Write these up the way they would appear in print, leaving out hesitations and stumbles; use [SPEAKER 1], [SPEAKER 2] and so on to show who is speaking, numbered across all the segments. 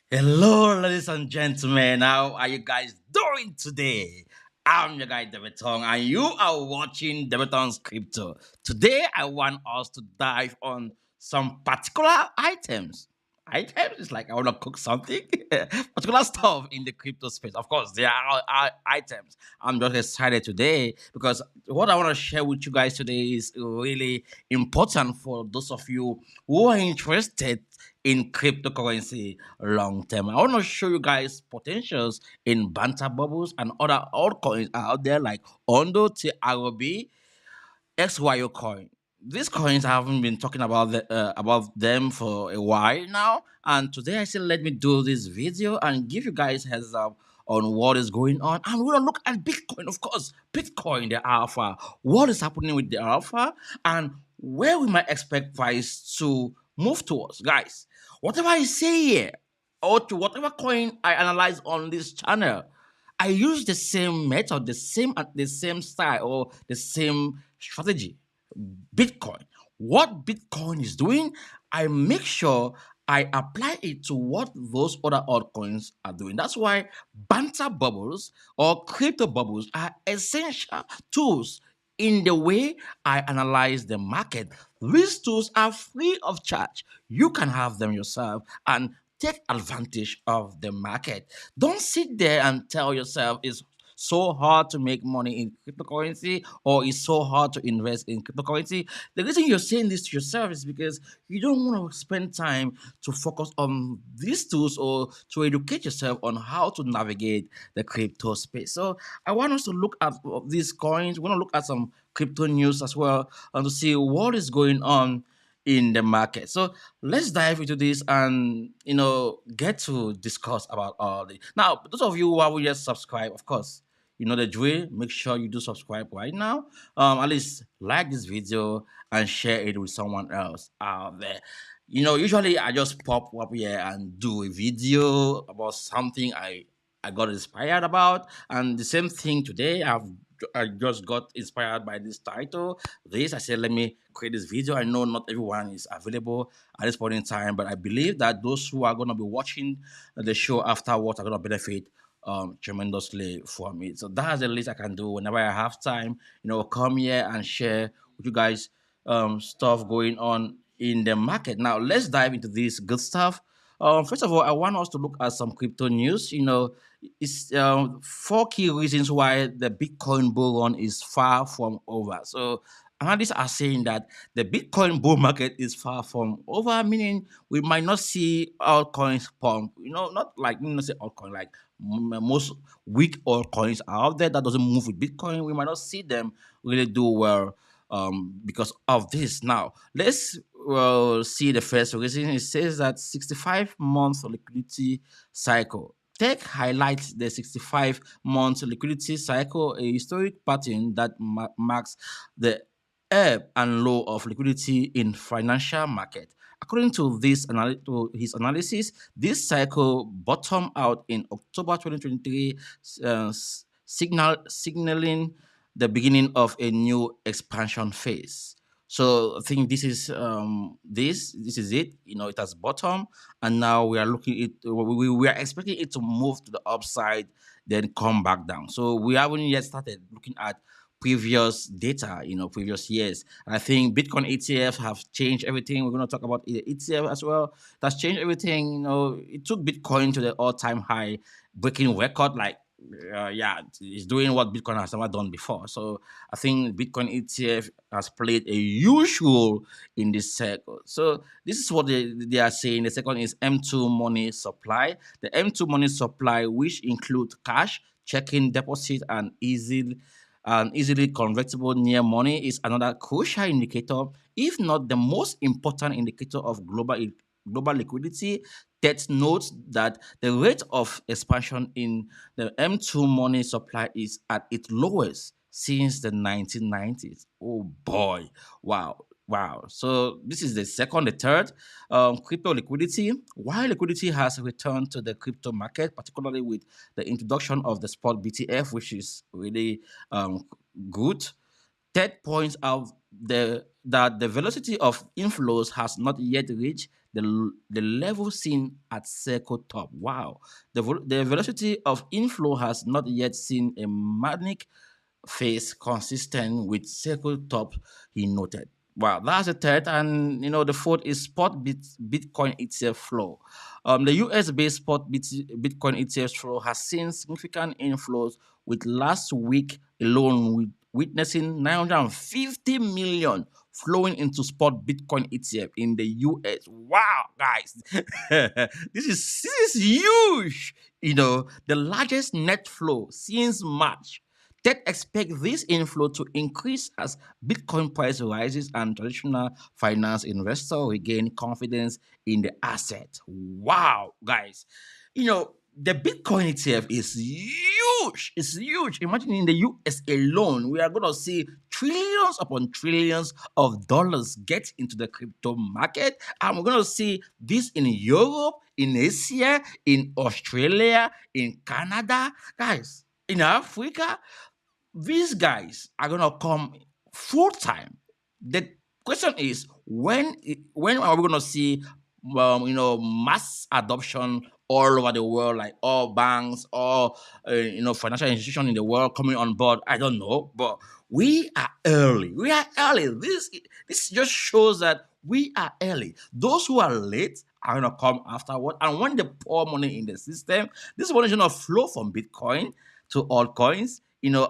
[SPEAKER 1] Hello, ladies and gentlemen. How are you guys doing today? I'm your guy, Betong, and you are watching Betong's Crypto. Today, I want us to dive on some particular items. Items is like I want to cook something, particular stuff in the crypto space. Of course, there are items. I'm just excited today because what I want to share with you guys today is really important for those of you who are interested in cryptocurrency long term. I want to show you guys potentials in Banter bubbles and other altcoins out there like Ondo, TRB, XYO coin. These coins I haven't been talking about them for a while now, and today I said let me do this video and give you guys heads up on what is going on. And we're gonna look at Bitcoin, of course, Bitcoin, the alpha, what is happening with the alpha, and where we might expect price to move towards, guys. Whatever I say here, or to whatever coin I analyze on this channel, I use the same method, the same style, or the same strategy. Bitcoin. What Bitcoin is doing, I make sure I apply it to what those other altcoins are doing. That's why banter bubbles or crypto bubbles are essential tools in the way I analyze the market. These tools are free of charge. You can have them yourself and take advantage of the market. Don't sit there and tell yourself it's so hard to make money in cryptocurrency or it's so hard to invest in cryptocurrency. The reason you're saying this to yourself is because you don't want to spend time to focus on these tools or to educate yourself on how to navigate the crypto space. So I want us to look at these coins. We want to look at some crypto news as well and to see what is going on in the market. So let's dive into this and get to discuss about all this. Now, those of you who haven't yet subscribed, of course, you know the drill. Make sure you do subscribe right now. At least like this video and share it with someone else out there. Usually I just pop up here and do a video about something I got inspired about, and the same thing today. I just got inspired by this title. This I said, let me create this video. I know not everyone is available at this point in time, but I believe that those who are going to be watching the show afterwards are going to benefit tremendously from it. So that's the least I can do whenever I have time. Come here and share with you guys stuff going on in the market. Now let's dive into this good stuff. First of all, I want us to look at some crypto news. It's four key reasons why the Bitcoin bull run is far from over. So analysts are saying that the Bitcoin bull market is far from over, meaning we might not see altcoins pump. Not like say altcoin like most weak altcoins are out there that doesn't move with Bitcoin. We might not see them really do well because of this. Now, let's see the first reason. It says that 65-month liquidity cycle. Tech highlights the 65-month liquidity cycle, a historic pattern that marks the ebb and low of liquidity in financial market. According to to his analysis, this cycle bottomed out in October 2023, signaling the beginning of a new expansion phase. So I think this is it. It has bottom, and now we are looking it. We are expecting it to move to the upside, then come back down. So we haven't yet started looking at previous data, previous years. And I think Bitcoin ETFs have changed everything. We're going to talk about the ETF as well. That's changed everything. It took Bitcoin to the all-time high, breaking record like yeah, it's doing what Bitcoin has never done before. So I think Bitcoin ETF has played a huge role in this cycle. So this is what they are saying. The second is M2 money supply. The M2 money supply, which include cash, checking, deposit, and easily convertible near money, is another crucial indicator, if not the most important indicator of global liquidity. That notes that the rate of expansion in the M2 money supply is at its lowest since the 1990s. Oh boy, wow. Wow. So this is the second. The third, crypto liquidity. While liquidity has returned to the crypto market, particularly with the introduction of the spot BTF, which is really good, Ted points out that the velocity of inflows has not yet reached the level seen at circle top. Wow. The velocity of inflow has not yet seen a manic phase consistent with circle top, he noted. Wow, that's the third. And the fourth is Bitcoin ETF flow. The US-based Bitcoin ETF flow has seen significant inflows, with last week alone witnessing 950 million flowing into spot Bitcoin ETF in the US. Wow, guys, this is huge. The largest net flow since March. They expect this inflow to increase as Bitcoin price rises and traditional finance investors regain confidence in the asset. Wow, guys. The Bitcoin ETF is huge. It's huge. Imagine in the US alone, we are going to see trillions upon trillions of dollars get into the crypto market. And we're going to see this in Europe, in Asia, in Australia, in Canada. Guys, in Africa, these guys are gonna come full time. The question is when are we gonna see mass adoption all over the world, like all banks, all financial institutions in the world coming on board? I don't know, but we are early. We are early. This just shows that we are early. Those who are late are gonna come afterward, and when they pour money in the system, this money is gonna flow from Bitcoin to altcoins,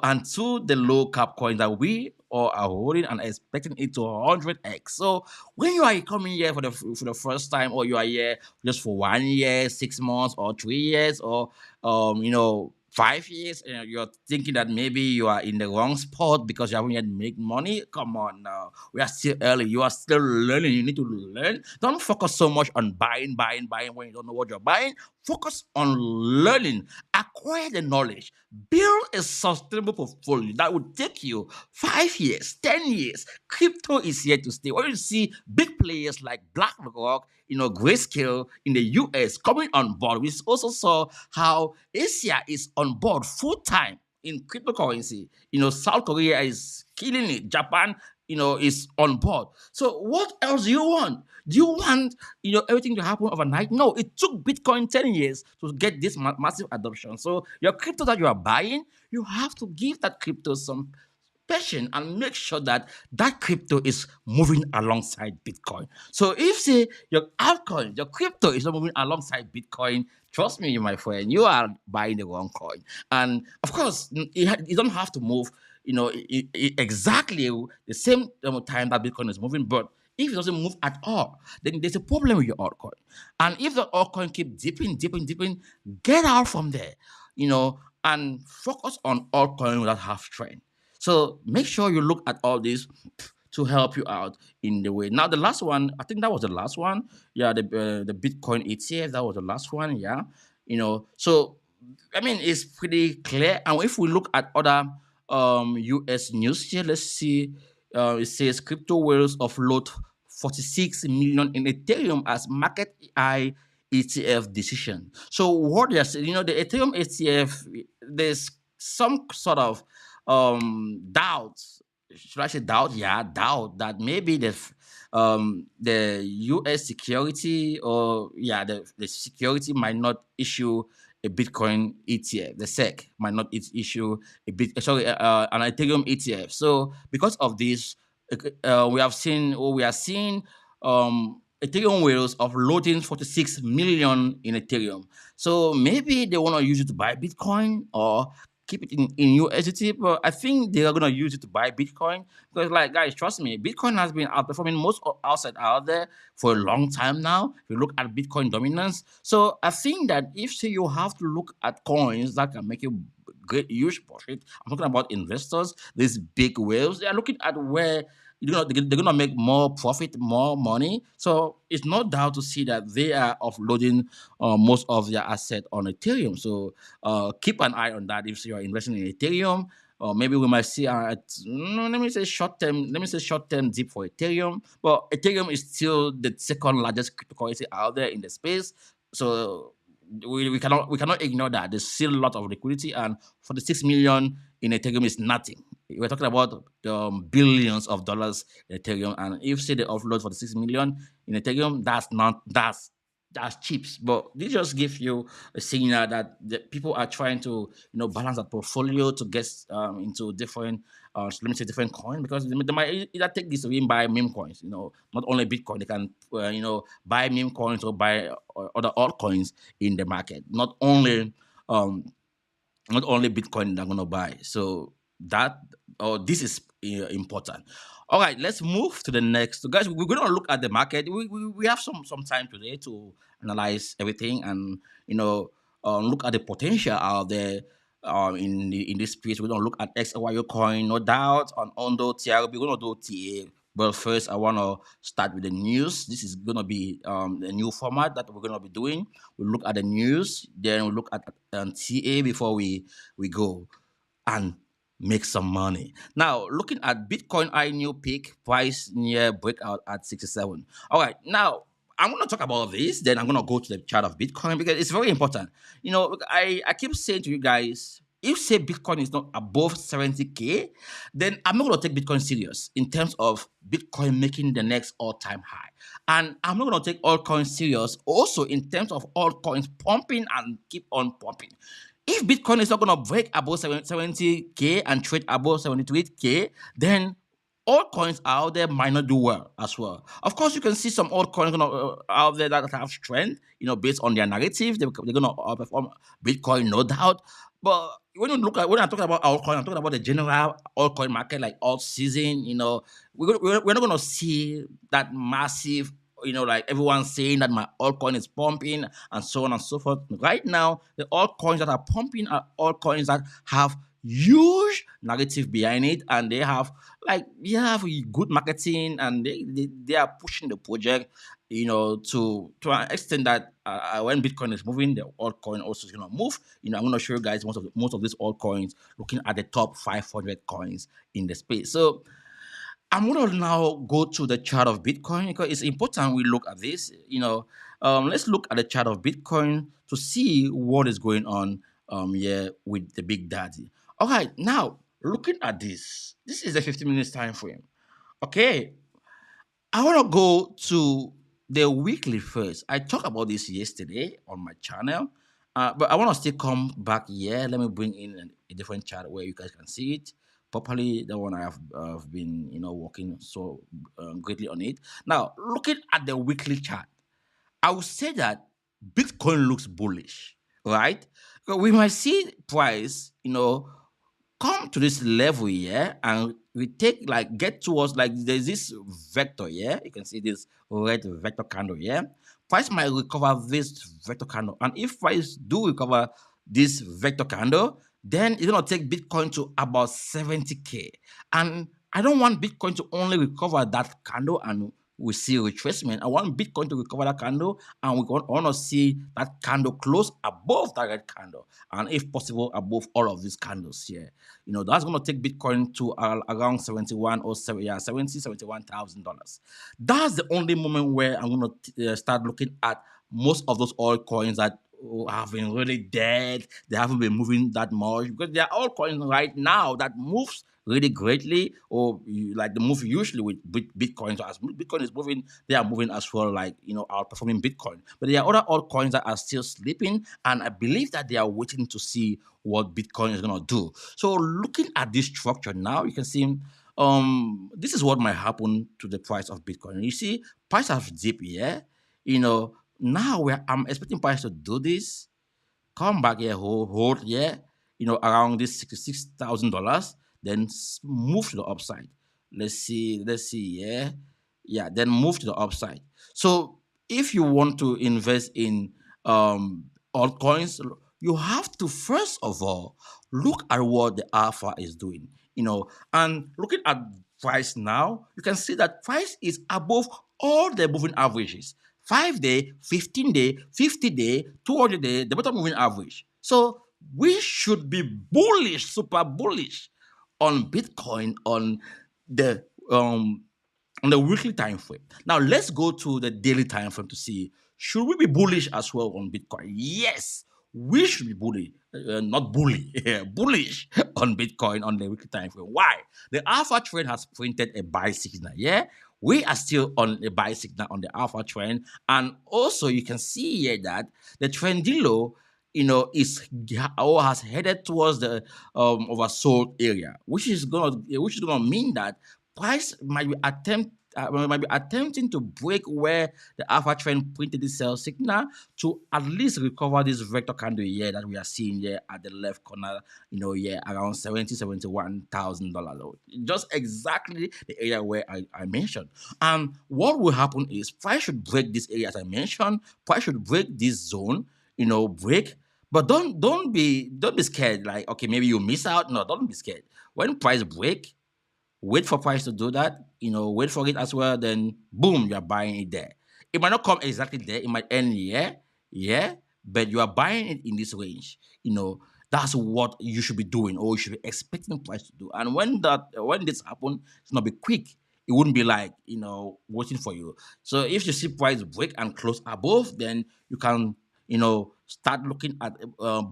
[SPEAKER 1] and to the low cap coins that we all are holding and expecting it to 100x. So when you are coming here for the first time, or you are here just for 1 year, 6 months, or 3 years, or 5 years, and you're thinking that maybe you are in the wrong spot because you haven't yet made money. Come on now, we are still early. You are still learning. You need to learn. Don't focus so much on buying when you don't know what you're buying. Focus on learning, acquire the knowledge, build a sustainable portfolio that will take you 5 years, 10 years. Crypto is here to stay. When you see big players like BlackRock, Grayscale in the US coming on board, we also saw how Asia is on board full time in cryptocurrency. South Korea is killing it. Japan, is on board. So what else do you want? Do you want, everything to happen overnight? No, it took Bitcoin 10 years to get this massive adoption. So your crypto that you are buying, you have to give that crypto some patient and make sure that that crypto is moving alongside Bitcoin. So if say your altcoin, your crypto is not moving alongside Bitcoin, trust me, my friend, you are buying the wrong coin. And of course, you don't have to move, exactly the same time that Bitcoin is moving, but if it doesn't move at all, then there's a problem with your altcoin. And if the altcoin keep dipping, get out from there, and focus on altcoin that have strength. So make sure you look at all this to help you out in the way. Now the last one, I think that was the last one. Yeah, the Bitcoin ETF, that was the last one. Yeah, So I mean, it's pretty clear. And if we look at other US news here, let's see. It says crypto whales offload 46 million in Ethereum as market high ETF decision. So what they're saying, the Ethereum ETF, there's some sort of doubt. Should I say doubt? Yeah, doubt that maybe the US security, or the security might not issue a Bitcoin ETF. The SEC might not issue an Ethereum ETF. So because of this, we are seeing Ethereum whales offloading 46 million in Ethereum. So maybe they want to use it to buy Bitcoin or keep it in USDT, but I think they are gonna use it to buy Bitcoin because, like, guys, trust me, Bitcoin has been outperforming most outside out there for a long time now. If you look at Bitcoin dominance, so I think that if say you have to look at coins that can make you great huge profit, I'm talking about investors, these big whales, they are looking at where they're gonna make more profit, more money. So it's no doubt to see that they are offloading most of their asset on Ethereum. So keep an eye on that if you are investing in Ethereum. Or maybe we might see let me say short term dip for Ethereum. But Ethereum is still the second largest cryptocurrency out there in the space. So we cannot ignore that. There's still a lot of liquidity, and 46 million in Ethereum is nothing. We're talking about billions of dollars in Ethereum, and if say they offload for the 6 million in Ethereum, that's cheap. But this just gives you a signal that the people are trying to balance that portfolio to get into different let me say different coin, because they might either take this away and buy meme coins. Not only Bitcoin, they can buy meme coins or buy other altcoins in the market. Um, not only Bitcoin they're gonna buy. So that this is important. All right, let's move to the next. So guys, we're gonna look at the market. We have some time today to analyze everything and look at the potential out there in this space. We're gonna look at XYO coin, no doubt, on Ondo, TRB. We're gonna do TA. But first, I want to start with the news. This is going to be a new format that we're going to be doing. We look at the news, then we look at TA before we go and make some money. Now, looking at Bitcoin, I new peak price near breakout at 67. All right, now I'm going to talk about this. Then I'm going to go to the chart of Bitcoin because it's very important. I keep saying to you guys, if say Bitcoin is not above 70K, then I'm not going to take Bitcoin serious in terms of Bitcoin making the next all-time high. And I'm not going to take altcoins serious also in terms of altcoins pumping and keep on pumping. If Bitcoin is not going to break above 70K and trade above 73K, then altcoins out there might not do well as well. Of course, you can see some altcoins out there that have strength, based on their narrative. They're going to outperform Bitcoin, no doubt. But when I'm talking about altcoin, I'm talking about the general altcoin market, like alt season. We're not going to see that massive, like everyone's saying that my altcoin is pumping and so on and so forth. Right now, the altcoins that are pumping are altcoins that have huge narrative behind it, and they have good marketing, and they are pushing the project to an extent that when Bitcoin is moving, the altcoin also is going to move. I'm going to show you guys most of these altcoins, looking at the top 500 coins in the space. So I'm going to now go to the chart of Bitcoin because it's important we look at this. Let's look at the chart of Bitcoin to see what is going on here with the Big Daddy. All right, now looking at this is a 15 minutes time frame. Okay, I want to go to the weekly first. I talked about this yesterday on my channel, but I want to still come back here. Let me bring in a different chart where you guys can see it properly. The one I have been, working so greatly on it. Now, looking at the weekly chart, I would say that Bitcoin looks bullish, right? We might see price, come to this level here and we get towards there's this vector here. You can see this red vector candle here. Price might recover this vector candle. And if price do recover this vector candle, then it's gonna take Bitcoin to about 70K. And I don't want Bitcoin to only recover that candle and we see retracement. I want Bitcoin to recover that candle, and we want to see that candle close above that red candle, and if possible, above all of these candles here. That's going to take Bitcoin to around 71 or 70, $71,000. That's the only moment where I'm going to start looking at most of those altcoins that have been really dead. They haven't been moving that much because they are altcoins right now that moves really greatly, or like the move usually with Bitcoin. So as Bitcoin is moving, they are moving as well, outperforming Bitcoin. But there are other altcoins that are still sleeping, and I believe that they are waiting to see what Bitcoin is gonna do. So looking at this structure now, you can see this is what might happen to the price of Bitcoin. You see, price have dipped here. Now I'm expecting price to do this, come back here, hold here, around this $66,000, then move to the upside. Let's see, yeah. Yeah, then move to the upside. So if you want to invest in altcoins, you have to first of all look at what the alpha is doing, and looking at price now, you can see that price is above all the moving averages. 5-day, 15-day, 50-day, 200-day, the bottom moving average. So we should be bullish, super bullish on Bitcoin um on the weekly time frame. Now let's go to the daily time frame to see, should we be bullish as well on Bitcoin? Yes, we should be not bully, bullish on Bitcoin on the weekly time frame. Why? The alpha trend has printed a buy signal. Yeah, we are still on a buy signal on the alpha trend, and also you can see here that the trendy low, is or has headed towards the oversold area, which is gonna mean that price might be attempting to break where the alpha trend printed this sell signal to at least recover this vector candle here that we are seeing here at the left corner, here around $71,000. Just exactly the area where I mentioned. And what will happen is price should break this area as I mentioned, price should break this zone, break. But don't be scared. Like, okay, maybe you miss out. No, don't be scared. When price break, wait for price to do that, wait for it as well, then boom, you're buying it there. It might not come exactly there, it might end here, yeah, but you are buying it in this range. That's what you should be doing, or you should be expecting price to do. And when this happen, it's not be quick. It wouldn't be like, waiting for you. So if you see price break and close above, then you can, start looking at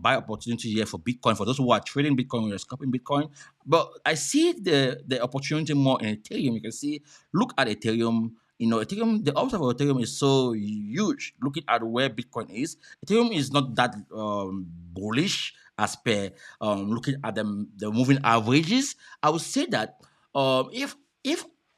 [SPEAKER 1] buy opportunity here for Bitcoin, for those who are trading Bitcoin or scalping Bitcoin. But I see the opportunity more in Ethereum. You can see, look at Ethereum. Ethereum, the upside of Ethereum is so huge. Looking at where Bitcoin is, Ethereum is not that bullish as per looking at the moving averages. I would say that if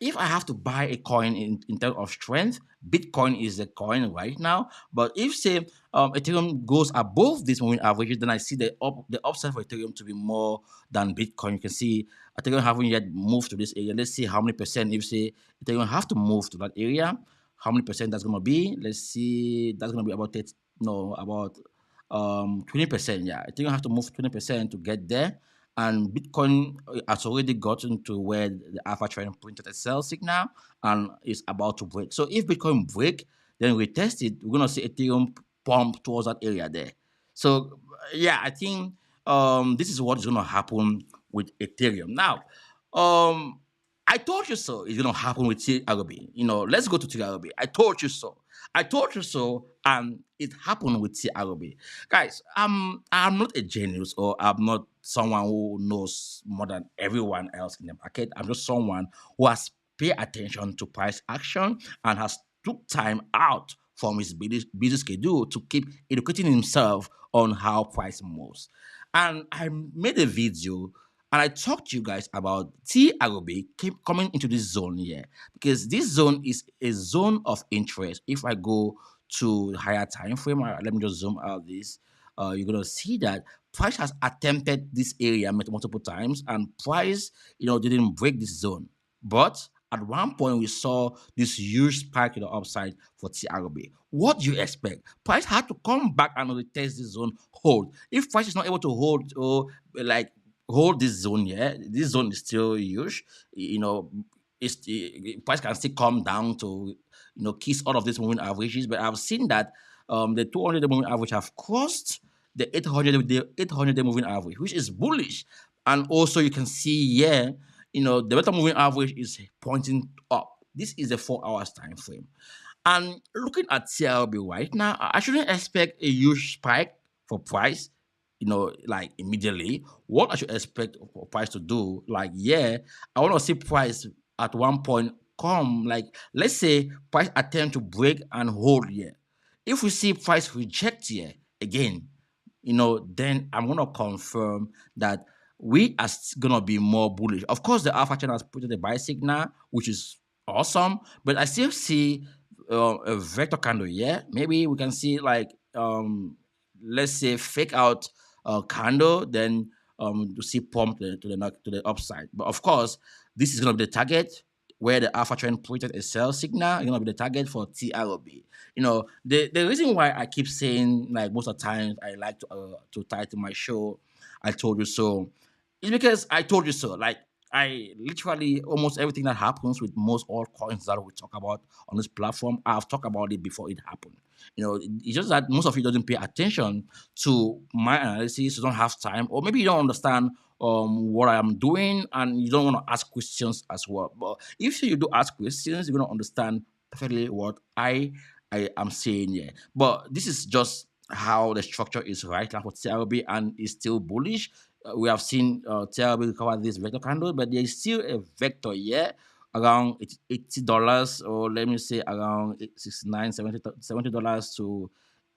[SPEAKER 1] if I have to buy a coin in terms of strength, Bitcoin is the coin right now. But if say Ethereum goes above this moving averages, then I see the upside for Ethereum to be more than Bitcoin. You can see Ethereum haven't yet moved to this area. Let's see how many percent. If say Ethereum have to move to that area, how many percent that's gonna be? Let's see. That's gonna be about 30, no, about 20%. Yeah, Ethereum have to move 20% to get there. And Bitcoin has already gotten to where the alpha trend printed a sell signal and is about to break. So if Bitcoin break, then we test it, we're gonna see Ethereum pump towards that area there. So yeah, I think this is what is gonna happen with Ethereum. Now, I told you so. It's gonna happen with TRB. Let's go to TRB. I told you so. I told you so, and it happened with TRB. Guys, I'm not a genius, or I'm not someone who knows more than everyone else in the market. I'm just someone who has paid attention to price action and has took time out from his busy schedule to keep educating himself on how price moves. And I made a video and I talked to you guys about TRB keep coming into this zone here, because this zone is a zone of interest. If I go to higher time frame, let me just zoom out this. You're gonna see that price has attempted this area multiple times, and price, didn't break this zone. But at one point, we saw this huge spike in the upside for TRB. What do you expect? Price had to come back and retest this zone, hold. If price is not able to hold, or like hold this zone here, this zone is still huge. Price can still come down to kiss all of these moving averages. But I've seen that the 200-day moving average have crossed the 800-day moving average, which is bullish. And also you can see here, the better moving average is pointing up. This is a 4 hours time frame. And looking at TLB right now, I shouldn't expect a huge spike for price, like immediately. What I should expect for price to do, like, yeah, I want to see price at one point come, like, let's say price attempt to break and hold here. If we see price reject here again, then I'm gonna confirm that we are gonna be more bullish. Of course, the alpha channel has put the buy signal, which is awesome, but I still see a vector candle here. Maybe we can see like let's say fake out candle, then to see pump to the upside. But of course, this is gonna be the target where the alpha trend printed a sell signal. Gonna be the target for TRB. The reason why I keep saying, like, most of the times I like to title my show "I Told You So," it's because I told you so. Like, I literally, almost everything that happens with most altcoins that we talk about on this platform, I've talked about it before it happened. It's just that most of you doesn't pay attention to my analysis. You don't have time, or maybe you don't understand what I am doing, and you don't want to ask questions as well. But if you do ask questions, you're gonna understand perfectly what I am saying here. But this is just how the structure is right now for TRB and is still bullish. We have seen TRB recover this vector candle, but there is still a vector here around $80, or let me say around 69 $70 to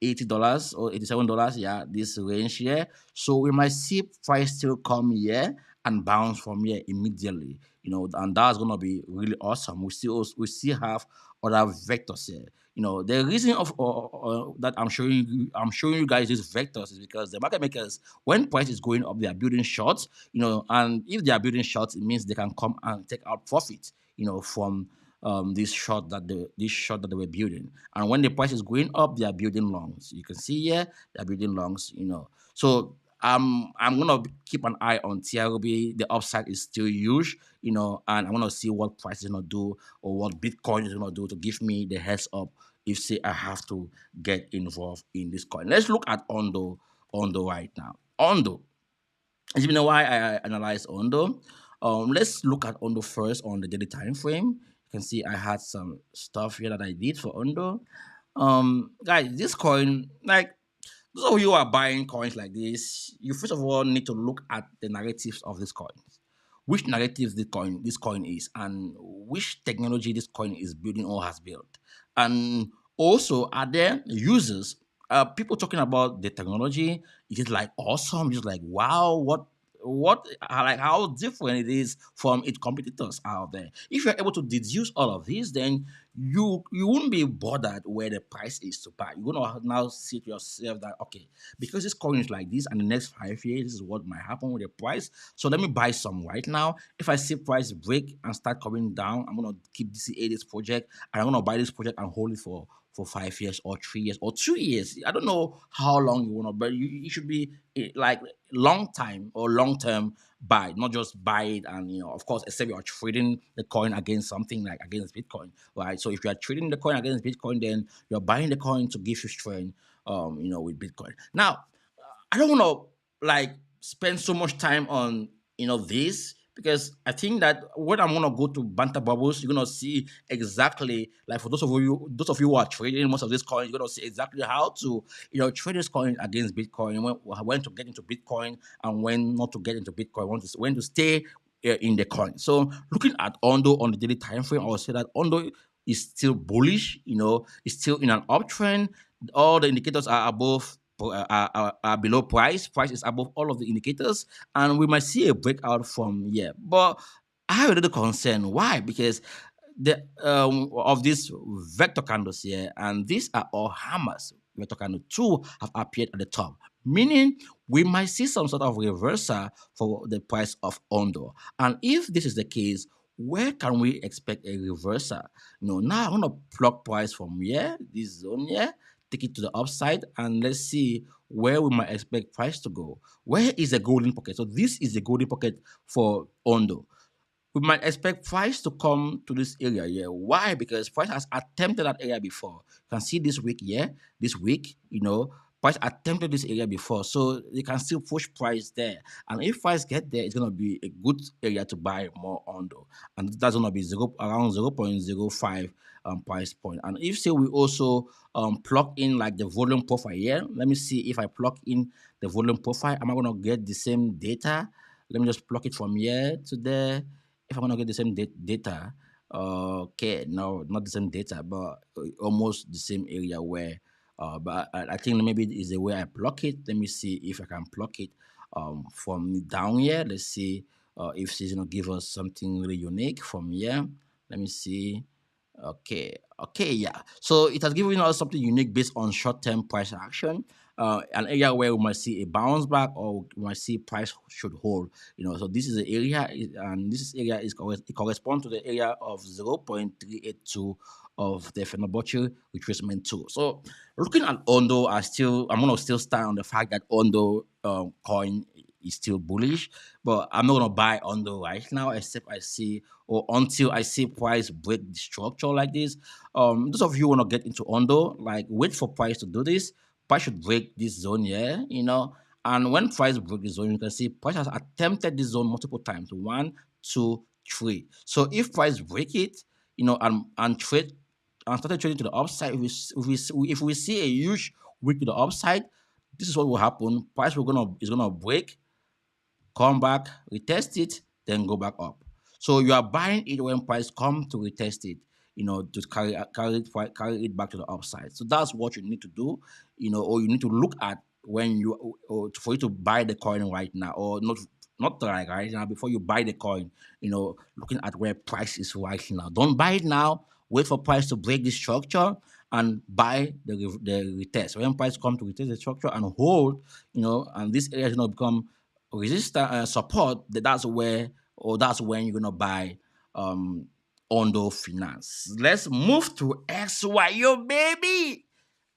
[SPEAKER 1] $80 or $87. Yeah, this range here. So we might see price still come here and bounce from here immediately. And that's gonna be really awesome. We still have other vectors here. The reason of that I'm showing you guys these vectors is because the market makers, when price is going up, they are building shorts. And if they are building shorts, it means they can come and take out profit. From this short that they were building. And when the price is going up, they are building longs. You can see here they are building longs. So I'm gonna keep an eye on TRB. The upside is still huge. And I'm gonna see what price is gonna do or what Bitcoin is gonna do to give me the heads up if say I have to get involved in this coin. Let's look at Ondo right now. Ondo. As you know why I analyze Ondo. Let's look at Ondo first on the daily time frame. You can see I had some stuff here that I did for Ondo. Guys, this coin, like those of you who are buying coins like this, you first of all need to look at the narratives of this coin. Which narrative this coin is, and which technology this coin is building or has built. And also, are there users, people talking about the technology? It is like awesome, just like wow, what like how different it is from its competitors out there. If you're able to deduce all of this, then you won't be bothered where the price is to buy. You're gonna now say to yourself that okay, because this coin is like this, and the next 5 years, this is what might happen with the price. So let me buy some right now. If I see price break and start coming down, I'm gonna keep this project, and I'm gonna buy this project and hold it for 5 years or 3 years or 2 years. I don't know how long you wanna, but you should be like long time or long term buy, not just buy it and of course, except you are trading the coin against something like against Bitcoin, right? So if you are trading the coin against Bitcoin, then you're buying the coin to give you strength, with Bitcoin. Now, I don't want to like spend so much time on this because I think that when I'm gonna go to Banter Bubbles, you're gonna see exactly like for those of you who are trading most of these coins, you're gonna see exactly how to trade this coin against Bitcoin, when to get into Bitcoin and when not to get into Bitcoin, when to stay in the coin. So looking at Ondo on the daily time frame, I would say that Ondo is still bullish. It's still in an uptrend. All the indicators are above are below price. Price is above all of the indicators, and we might see a breakout from here. But I have a little concern. Why? Because the of these vector candles here, and these are all hammers. Vector candle two have appeared at the top, meaning we might see some sort of reversal for the price of Ondo. And if this is the case, where can we expect a reversal? Now I want to plug price from here, this zone here, take it to the upside, and let's see where we might expect price to go. Where is the golden pocket? So this is the golden pocket for Ondo. We might expect price to come to this area here. Why? Because price has attempted that area before. You can see this week here, this week, price attempted this area before. So they can still push price there. And if price get there, it's gonna be a good area to buy more Ondo. And that's gonna be around 0.05 price point. And if say we also plug in like the volume profile here, let me see if I plug in the volume profile, am I gonna get the same data? Let me just plug it from here to there. If I'm gonna get the same data, okay, no, not the same data, but almost the same area where. But I think maybe it's the way I block it. Let me see if I can block it from down here. Let's see if she's gonna give us something really unique from here. Let me see. Okay, yeah. So it has given us something unique based on short-term price action. An area where we might see a bounce back or we might see price should hold. So this is the area, and this area it corresponds to the area of 0.382 of the Fibonacci retracement tool. So looking at Ondo, I'm gonna still stand on the fact that Ondo coin is still bullish, but I'm not gonna buy Ondo right now, except I see or until I see price break the structure like this. Those of you who wanna get into Ondo, like wait for price to do this. Price should break this zone here, and when price break this zone, you can see price has attempted this zone multiple times. 1, 2, 3. So if price break it, and trade and started trading to the upside, if we see a huge weak to the upside, this is what will happen. Price is gonna break, come back, retest it, then go back up. So you are buying it when price come to retest it, to carry it back to the upside. So that's what you need to do, or you need to look at when you or for you to buy the coin right now, or not right now before you buy the coin. Looking at where price is right now. Don't buy it now. Wait for price to break the structure and buy the retest. When price come to retest the structure and hold, and this area is going to become resistance support, that's where or that's when you're gonna buy um Ondo Finance. Let's move to XYO, baby.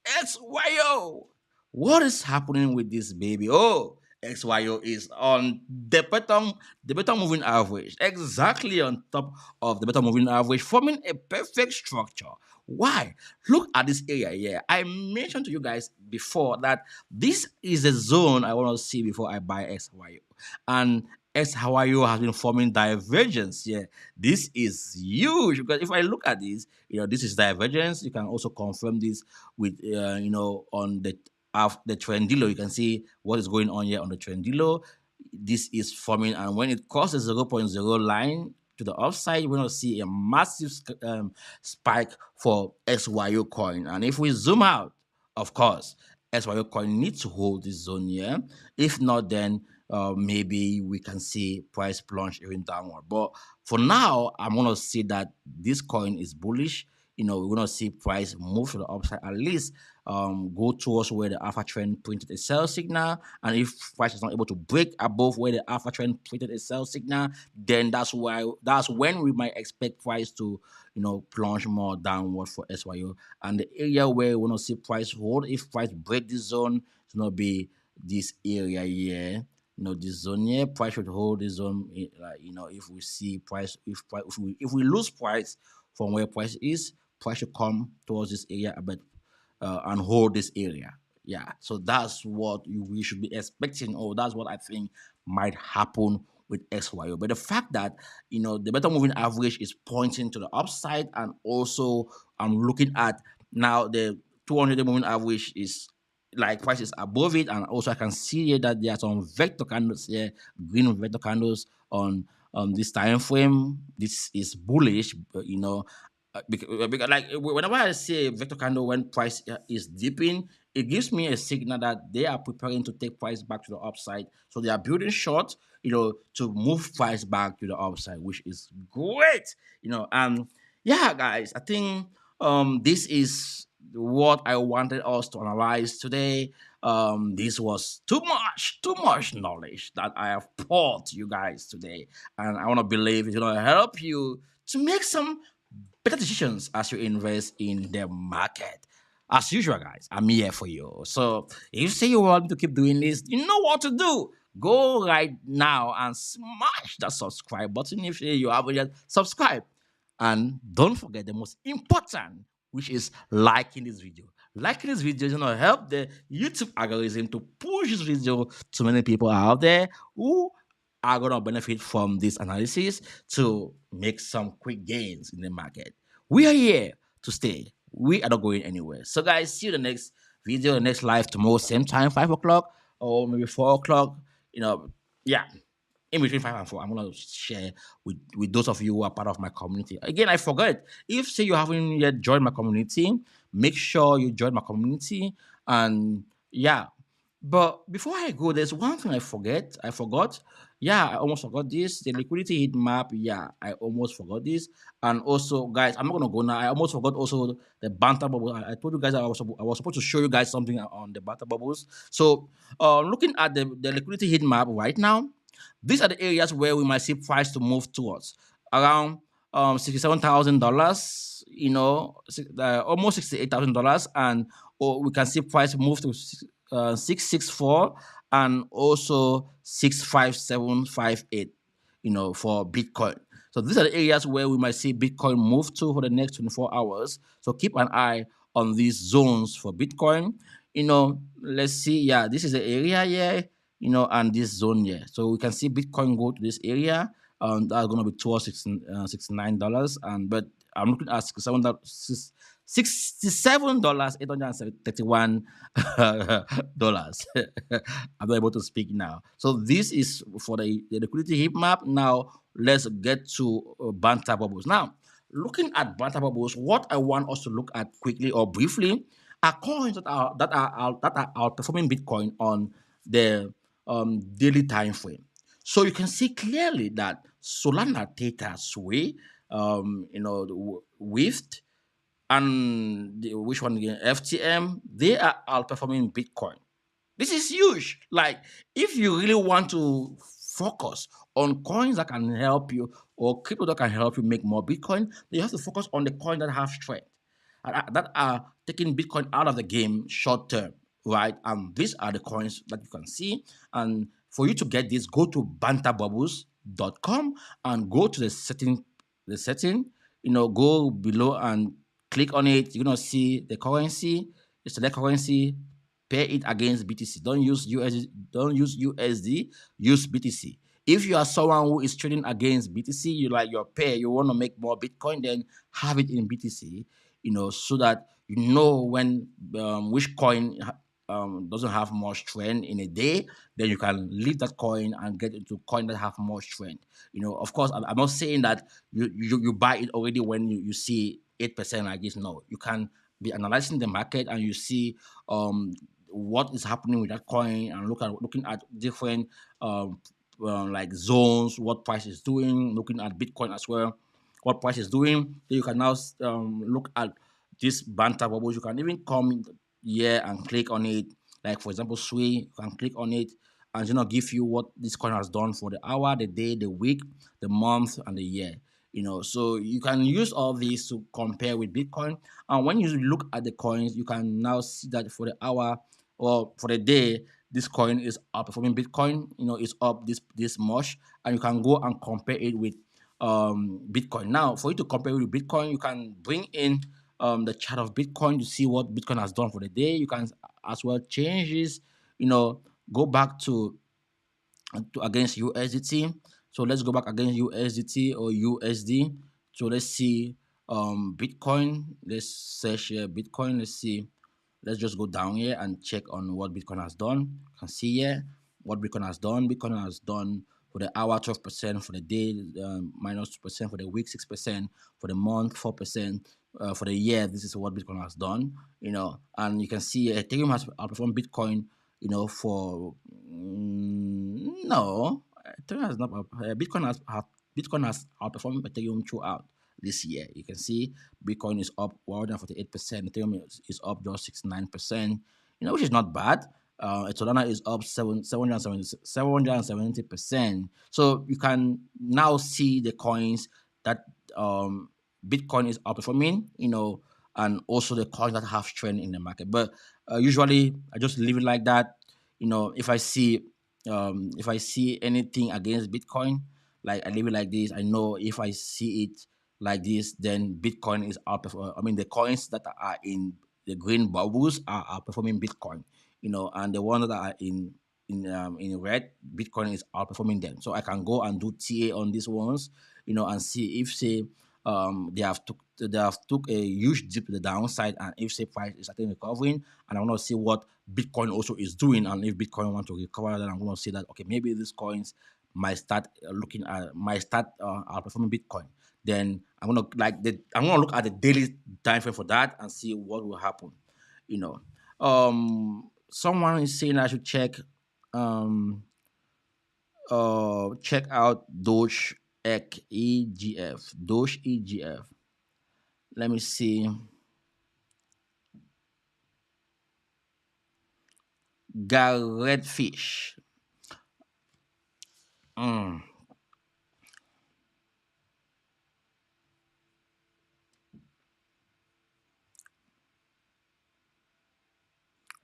[SPEAKER 1] XYO. What is happening with this baby? Oh, XYO is on the bottom moving average, exactly on top of the bottom moving average, forming a perfect structure. Why? Look at this area here. I mentioned to you guys before that this is a zone I want to see before I buy XYO. And XYO has been forming divergence here. This is huge because if I look at this, this is divergence. You can also confirm this with on the trendillo. You can see what is going on here on the trendillo. This is forming, and when it crosses 0.0 line to the upside, we're going to see a massive spike for XYO coin. And if we zoom out, of course, XYO coin needs to hold this zone here. If not, then maybe we can see price plunge even downward. But for now, I'm going to see that this coin is bullish. We're going to see price move to the upside, at least go towards where the alpha trend printed a sell signal. And if price is not able to break above where the alpha trend printed a sell signal, then that's when we might expect price to plunge more downward for SYO. And the area where we want to see price hold, if price break this zone, it's going to be this area here. This zone here, price should hold this zone. If we see price, if we lose price from where price is, price should come towards this area a bit and hold this area. Yeah, so that's what we should be expecting, or that's what I think might happen with XYO. But the fact that the better moving average is pointing to the upside, and also I'm looking at now the 200 moving average is like prices above it, and also I can see here that there are some vector candles here, green vector candles on this time frame. This is bullish, but because like whenever I see a vector candle when price is dipping, it gives me a signal that they are preparing to take price back to the upside. So they are building short, to move price back to the upside, which is great. And yeah, guys, I think this is what I wanted us to analyze today. This was too much knowledge that I have poured to you guys today, and I want to believe it's going to help you to make some better decisions as you invest in the market. As usual, guys, I'm here for you. So if you say you want me to keep doing this, you know what to do. Go right now and smash that subscribe button if you haven't yet subscribed. And don't forget the most important, which is liking this video. Liking this video is going to help the YouTube algorithm to push this video to many people out there who are going to benefit from this analysis to make some quick gains in the market. We are here to stay. We are not going anywhere. So, guys, see you in the next video, the next live tomorrow, same time, 5 o'clock or maybe 4 o'clock. Yeah, in between 5 and 4, I'm gonna share with those of you who are part of my community. Again, I forgot. If say you haven't yet joined my community, make sure you join my community. And yeah, but before I go, there's one thing I forgot. Yeah, I almost forgot this. The liquidity heat map. Yeah, I almost forgot this. And also, guys, I'm not gonna go now. I almost forgot also the banter bubble. I told you guys I was supposed to show you guys something on the banter bubbles. So, looking at the liquidity heat map right now, these are the areas where we might see price to move towards around $67,000. Almost $68,000, and we can see price move to 664 and also 65758. For Bitcoin. So these are the areas where we might see Bitcoin move to for the next 24 hours. So keep an eye on these zones for Bitcoin. Let's see. Yeah, this is the area here. And this zone here. So we can see Bitcoin go to this area. That's going to be towards $69. But I'm looking at $67 $831 dollars. I'm not able to speak now. So this is for the liquidity heat map. Now let's get to Banter bubbles. Now, looking at Banter bubbles, what I want us to look at quickly or briefly are coins that are outperforming Bitcoin on the daily time frame. So you can see clearly that Solana, Theta, Sway, Wift, and which one again? FTM, they are outperforming Bitcoin. This is huge. Like, if you really want to focus on coins that can help you or crypto that can help you make more Bitcoin, then you have to focus on the coins that have strength, that are taking Bitcoin out of the game short term, right? And these are the coins that you can see. And for you to get this, go to banterbubbles.com and go to the setting, go below and click on it. You're gonna see the currency. You select currency, pair it against BTC. Don't use USD, don't use USD, use BTC. If you are someone who is trading against BTC, you like your pair, you want to make more Bitcoin, then have it in BTC, so that you know when which coin doesn't have more strength in a day, then you can leave that coin and get into coin that have more strength. Of course, I'm not saying that you buy it already when you see 8% like this. No, you can be analyzing the market and you see what is happening with that coin and looking at different like zones, what price is doing, looking at Bitcoin as well, what price is doing. Then you can now look at this banter bubbles. You can even come here and click on it. Like for example, Sway, you can click on it and give you what this coin has done for the hour, the day, the week, the month, and the year. So you can use all these to compare with Bitcoin. And when you look at the coins, you can now see that for the hour or for the day, this coin is outperforming Bitcoin. It's up this much, and you can go and compare it with Bitcoin. Now, for you to compare with Bitcoin, you can bring in the chart of Bitcoin to see what Bitcoin has done for the day. You can as well change this, go back to against USDT. So let's go back against USDT or USD. So let's see Bitcoin. Let's search here Bitcoin. Let's see. Let's just go down here and check on what Bitcoin has done. You can see here what Bitcoin has done. Bitcoin has done for the hour 12%, for the day minus 2%, for the week 6%, for the month 4%, for the year. This is what Bitcoin has done. And you can see Ethereum has outperformed Bitcoin. For no, Ethereum has not. Bitcoin has outperformed Ethereum throughout this year. You can see Bitcoin is up 148%. Ethereum is up just 69%. Which is not bad. Solana is up 770%. So you can now see the coins that Bitcoin is outperforming. And also the coins that have strength in the market. But usually I just leave it like that. If I see anything against Bitcoin, like I leave it like this. I know if I see it like this, then Bitcoin is outperforming. I mean, the coins that are in the green bubbles are outperforming Bitcoin. And the ones that are in red, Bitcoin is outperforming them. So I can go and do TA on these ones, and see if say they have took a huge dip to the downside, and if say price is starting recovering, and I want to see what Bitcoin also is doing, and if Bitcoin want to recover, then I'm going to see that okay, maybe these coins might start outperforming Bitcoin. Then I'm gonna look at the daily time frame for that and see what will happen. You know, Someone is saying I should check out Doge EGF. Doge EGF. Let me see. Garret fish. Mm.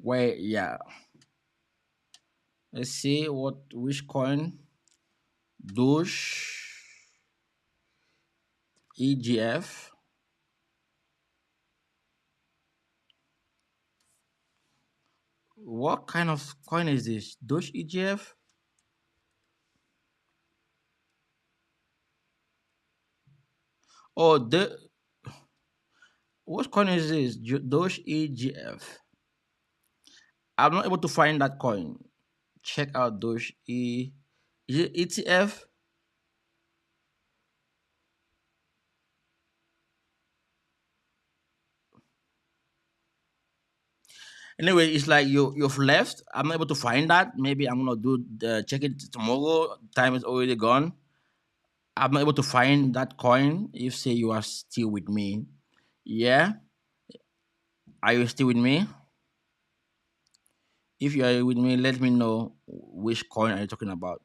[SPEAKER 1] Where yeah. Let's see which coin. Doge EGF. What kind of coin is this? Doge EGF? Oh, What coin is this? Doge EGF. I'm not able to find that coin. Check out Doge E. Is it ETF? Anyway, it's like you've left. I'm not able to find that. Maybe I'm gonna do the check it tomorrow. Time is already gone. I'm not able to find that coin. If say you are still with me, yeah. Are you still with me? If you are with me, let me know which coin are you talking about.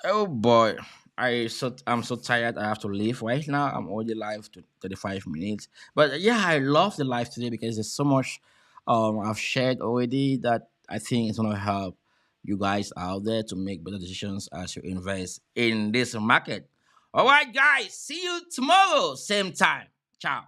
[SPEAKER 1] Oh boy, I'm so tired. I have to leave right now. I'm already live to 35 minutes. But yeah, I love the live today because there's so much I've shared already that I think it's gonna help you guys out there to make better decisions as you invest in this market. All right, guys. See you tomorrow, same time. Ciao.